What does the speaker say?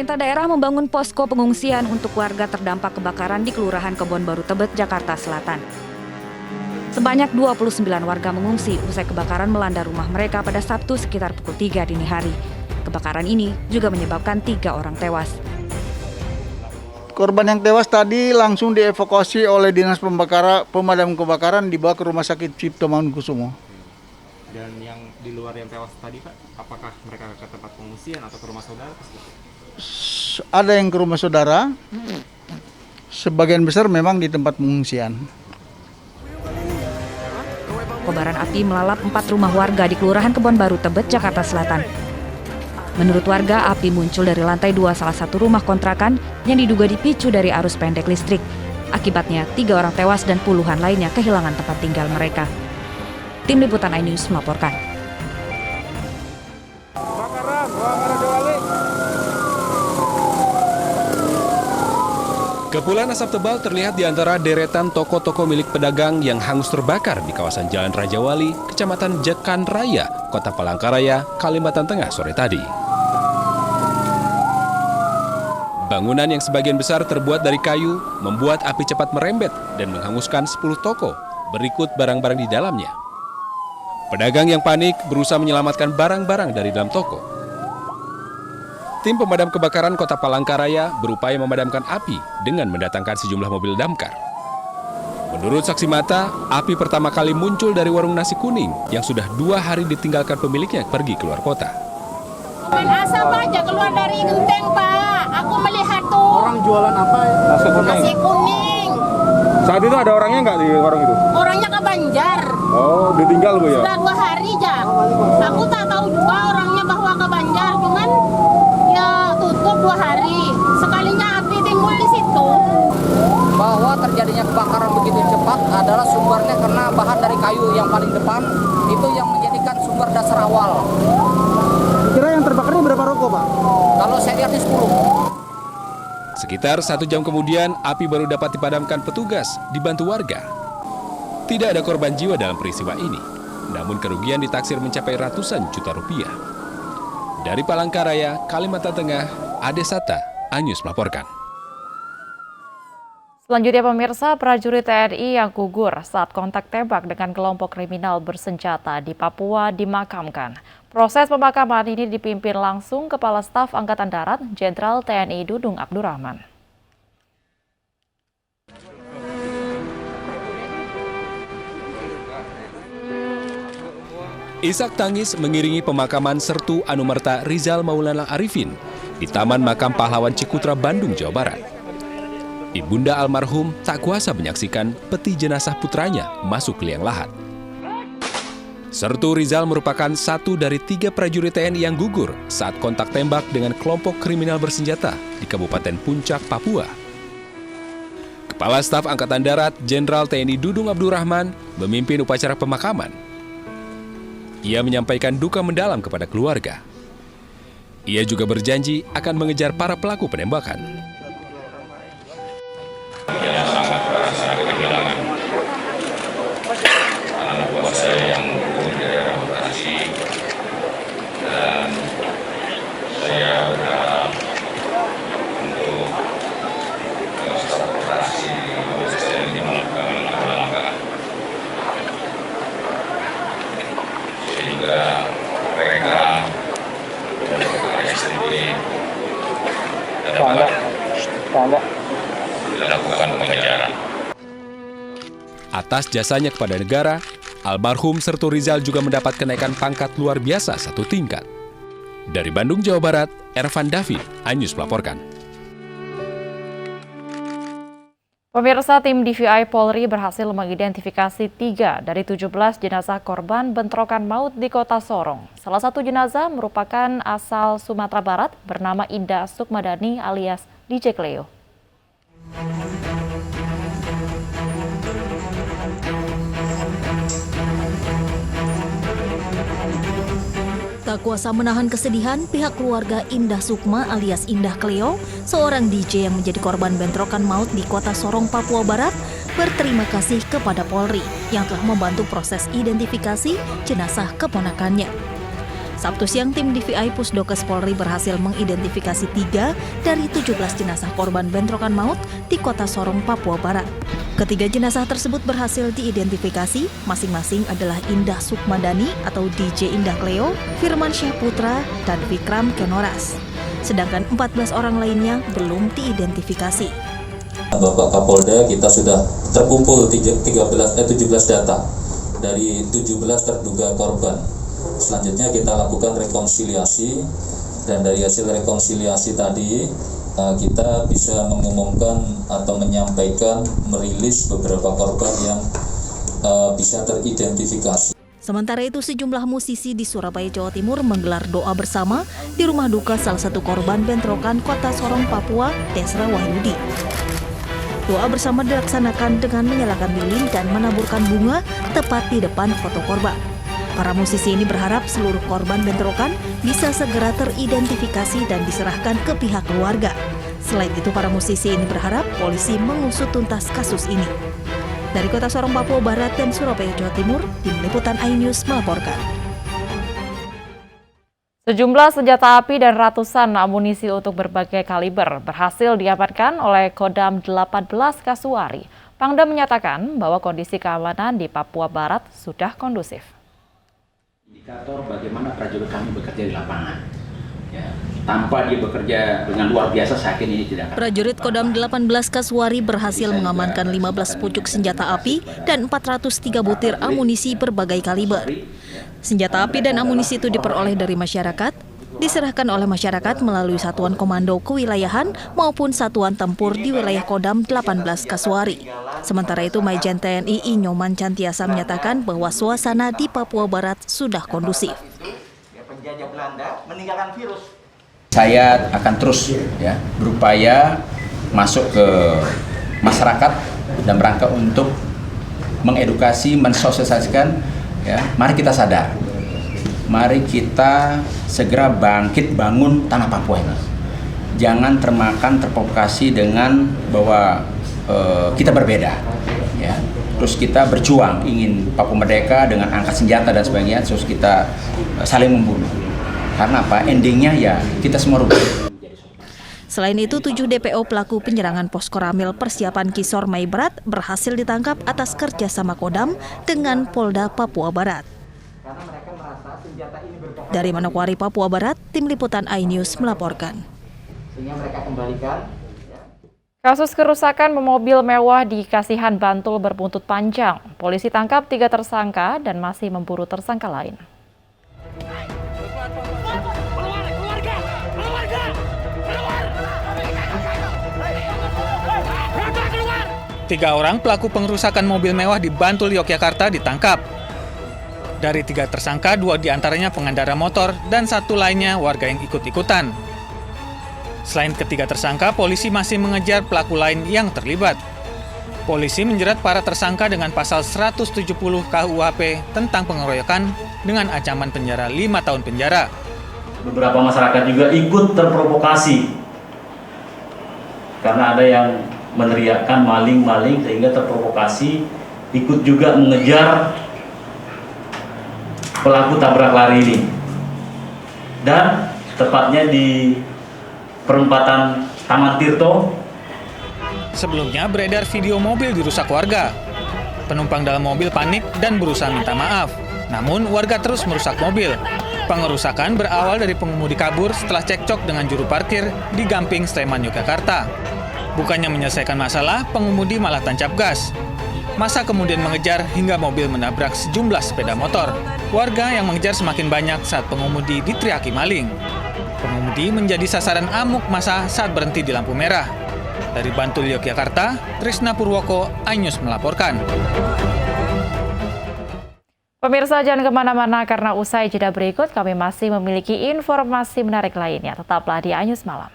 Pemerintah daerah membangun posko pengungsian untuk warga terdampak kebakaran di Kelurahan Kebon Baru Tebet, Jakarta Selatan. Sebanyak 29 warga mengungsi usai kebakaran melanda rumah mereka pada Sabtu sekitar pukul 3 dini hari. Kebakaran ini juga menyebabkan 3 orang tewas. Korban yang tewas tadi langsung dievakuasi oleh Dinas Pemadam Kebakaran dibawa ke Rumah Sakit Cipto Mangunkusumo. Dan yang di luar yang tewas tadi Pak, apakah mereka ke tempat pengungsian atau ke rumah saudara? Ada yang ke rumah saudara, sebagian besar memang di tempat pengungsian. Kobaran api melalap 4 rumah warga di Kelurahan Kebon Baru Tebet, Jakarta Selatan. Menurut warga, api muncul dari lantai 2 salah satu rumah kontrakan yang diduga dipicu dari arus pendek listrik. Akibatnya, 3 orang tewas dan puluhan lainnya kehilangan tempat tinggal mereka. Tim Liputan iNews melaporkan. Kepulan asap tebal terlihat di antara deretan toko-toko milik pedagang yang hangus terbakar di kawasan Jalan Raja Wali, Kecamatan Jekan Raya, Kota Palangkaraya, Kalimantan Tengah sore tadi. Bangunan yang sebagian besar terbuat dari kayu membuat api cepat merembet dan menghanguskan 10 toko, berikut barang-barang di dalamnya. Pedagang yang panik berusaha menyelamatkan barang-barang dari dalam toko. Tim pemadam kebakaran Kota Palangkaraya berupaya memadamkan api dengan mendatangkan sejumlah mobil damkar. Menurut saksi mata, api pertama kali muncul dari warung nasi kuning yang sudah 2 hari ditinggalkan pemiliknya pergi keluar kota. Main asap aja keluar dari genteng, Pak. Aku melihat tuh. Orang jualan apa? Nasi kuning. Saat itu ada orangnya nggak di warung itu? Orangnya ke Banjar. Oh, ditinggal Bu ya? Sudah 2 hari, Jak. Aku tak tahu juga orangnya bahwa ke Banjar, cuman ya tutup 2 hari. Sekalinya api timbul di situ. Bahwa terjadinya kebakaran begitu cepat adalah sumbernya karena bahan dari kayu yang paling depan itu yang menjadikan sumber dasar awal. Kira yang terbakar ini berapa rokok, Pak? Kalau saya lihat di 10. Sekitar 1 jam kemudian, api baru dapat dipadamkan petugas, dibantu warga. Tidak ada korban jiwa dalam peristiwa ini, namun kerugian ditaksir mencapai ratusan juta rupiah. Dari Palangkaraya, Kalimantan Tengah, Ade Sata, iNews melaporkan. Selanjutnya pemirsa, prajurit TNI yang gugur saat kontak tembak dengan kelompok kriminal bersenjata di Papua dimakamkan. Proses pemakaman ini dipimpin langsung Kepala Staf Angkatan Darat Jenderal TNI Dudung Abdurrahman. Isak tangis mengiringi pemakaman Sertu Anumerta Rizal Maulana Arifin di Taman Makam Pahlawan Cikutra, Bandung, Jawa Barat. Ibunda almarhum tak kuasa menyaksikan peti jenazah putranya masuk ke liang lahat. Sertu Rizal merupakan satu dari 3 prajurit TNI yang gugur saat kontak tembak dengan kelompok kriminal bersenjata di Kabupaten Puncak, Papua. Kepala Staf Angkatan Darat Jenderal TNI Dudung Abdurrahman memimpin upacara pemakaman. Ia menyampaikan duka mendalam kepada keluarga. Ia juga berjanji akan mengejar para pelaku penembakan. Yang sangat merasa kehilangan anak buah saya yang gugur di daerah operasi, dan saya berharap untuk staf operasi TNI melakukan langkah-langkah sehingga mereka STB dapat dilakukan pengejaran. Atas jasanya kepada negara, almarhum Sertu Rizal juga mendapat kenaikan pangkat luar biasa 1 tingkat. Dari Bandung, Jawa Barat, Ervan David, iNews melaporkan. Pemirsa, tim DVI Polri berhasil mengidentifikasi 3 dari 17 jenazah korban bentrokan maut di Kota Sorong. Salah satu jenazah merupakan asal Sumatera Barat bernama Indah Sukmadani alias DJ Cleo. Tak kuasa menahan kesedihan, pihak keluarga Indah Sukma alias Indah Cleo, seorang DJ yang menjadi korban bentrokan maut di Kota Sorong, Papua Barat, berterima kasih kepada Polri yang telah membantu proses identifikasi jenazah keponakannya. Sabtu siang, tim DVI Pusdokes Polri berhasil mengidentifikasi 3 dari 17 jenazah korban bentrokan maut di Kota Sorong, Papua Barat. Ketiga jenazah tersebut berhasil diidentifikasi, masing-masing adalah Indah Sukmadani atau DJ Indah Cleo, Firman Syah Putra, dan Vikram Kenoras. Sedangkan 14 orang lainnya belum diidentifikasi. Bapak Kapolda, kita sudah terkumpul 17 data dari 17 terduga korban. Selanjutnya kita lakukan rekonsiliasi, dan dari hasil rekonsiliasi tadi kita bisa mengumumkan atau menyampaikan merilis beberapa korban yang bisa teridentifikasi. Sementara itu, sejumlah musisi di Surabaya, Jawa Timur menggelar doa bersama di rumah duka salah satu korban bentrokan Kota Sorong, Papua, Desra Wahyudi. Doa bersama dilaksanakan dengan menyalakan lilin dan menaburkan bunga tepat di depan foto korban. Para musisi ini berharap seluruh korban bentrokan bisa segera teridentifikasi dan diserahkan ke pihak keluarga. Selain itu, para musisi ini berharap polisi mengusut tuntas kasus ini. Dari Kota Sorong, Papua Barat dan Surabaya, Jawa Timur, tim liputan iNews melaporkan. Sejumlah senjata api dan ratusan amunisi untuk berbagai kaliber berhasil diamankan oleh Kodam 18 Kasuari. Pangdam menyatakan bahwa kondisi keamanan di Papua Barat sudah kondusif. Indikator bagaimana prajurit kami bekerja di lapangan. Ya, tanpa dia bekerja dengan luar biasa, saya yakin ini tidak akan. Prajurit Kodam 18 Kasuari berhasil mengamankan 15 pucuk senjata api dan 403 butir amunisi berbagai kaliber. Senjata api dan amunisi itu diperoleh dari masyarakat, diserahkan oleh masyarakat melalui satuan komando kewilayahan maupun satuan tempur di wilayah Kodam 18 Kasuari. Sementara itu, Majen TNI Nyoman Cantiasa menyatakan bahwa suasana di Papua Barat sudah kondusif. Penjajah Belanda meninggalkan virus. Saya akan terus berupaya masuk ke masyarakat dan rangka untuk mengedukasi, mensosialisasikan. Mari kita sadar, mari kita segera bangkit bangun tanah Papua ini. Jangan terprovokasi dengan bahwa kita berbeda, terus kita berjuang ingin Papua merdeka dengan angkat senjata dan sebagainya, terus kita saling membunuh. Karena apa? Endingnya kita semua rugi. Selain itu, 7 DPO pelaku penyerangan Poskoramil Persiapan Kisor Maibrat berhasil ditangkap atas kerjasama Kodam dengan Polda Papua Barat. Dari Manokwari, Papua Barat, tim liputan iNews melaporkan. Kasus kerusakan mobil mewah di Kasihan, Bantul berbuntut panjang. Polisi tangkap 3 tersangka dan masih memburu tersangka lain. Tiga orang pelaku pengerusakan mobil mewah di Bantul, Yogyakarta ditangkap. Dari 3 tersangka, 2 diantaranya pengendara motor dan 1 lainnya warga yang ikut-ikutan. Selain ketiga tersangka, polisi masih mengejar pelaku lain yang terlibat. Polisi menjerat para tersangka dengan pasal 170 KUHP tentang pengeroyokan dengan ancaman penjara 5 tahun penjara. Beberapa masyarakat juga ikut terprovokasi karena ada yang meneriakkan maling-maling sehingga terprovokasi, ikut juga mengejar pelaku tabrak lari ini. Dan tepatnya di perempatan Taman Tirto. Sebelumnya beredar video mobil dirusak warga. Penumpang dalam mobil panik dan berusaha minta maaf. Namun warga terus merusak mobil. Pengerusakan berawal dari pengemudi kabur setelah cekcok dengan juru parkir di Gamping, Sleman, Yogyakarta. Bukannya menyelesaikan masalah, pengemudi malah tancap gas. Massa kemudian mengejar hingga mobil menabrak sejumlah sepeda motor. Warga yang mengejar semakin banyak saat pengemudi diteriaki maling. Pengemudi menjadi sasaran amuk massa saat berhenti di lampu merah. Dari Bantul, Yogyakarta, Trisna Purwoko, iNews melaporkan. Pemirsa, jangan kemana-mana karena usai jeda berikut kami masih memiliki informasi menarik lainnya. Tetaplah di iNews Malam.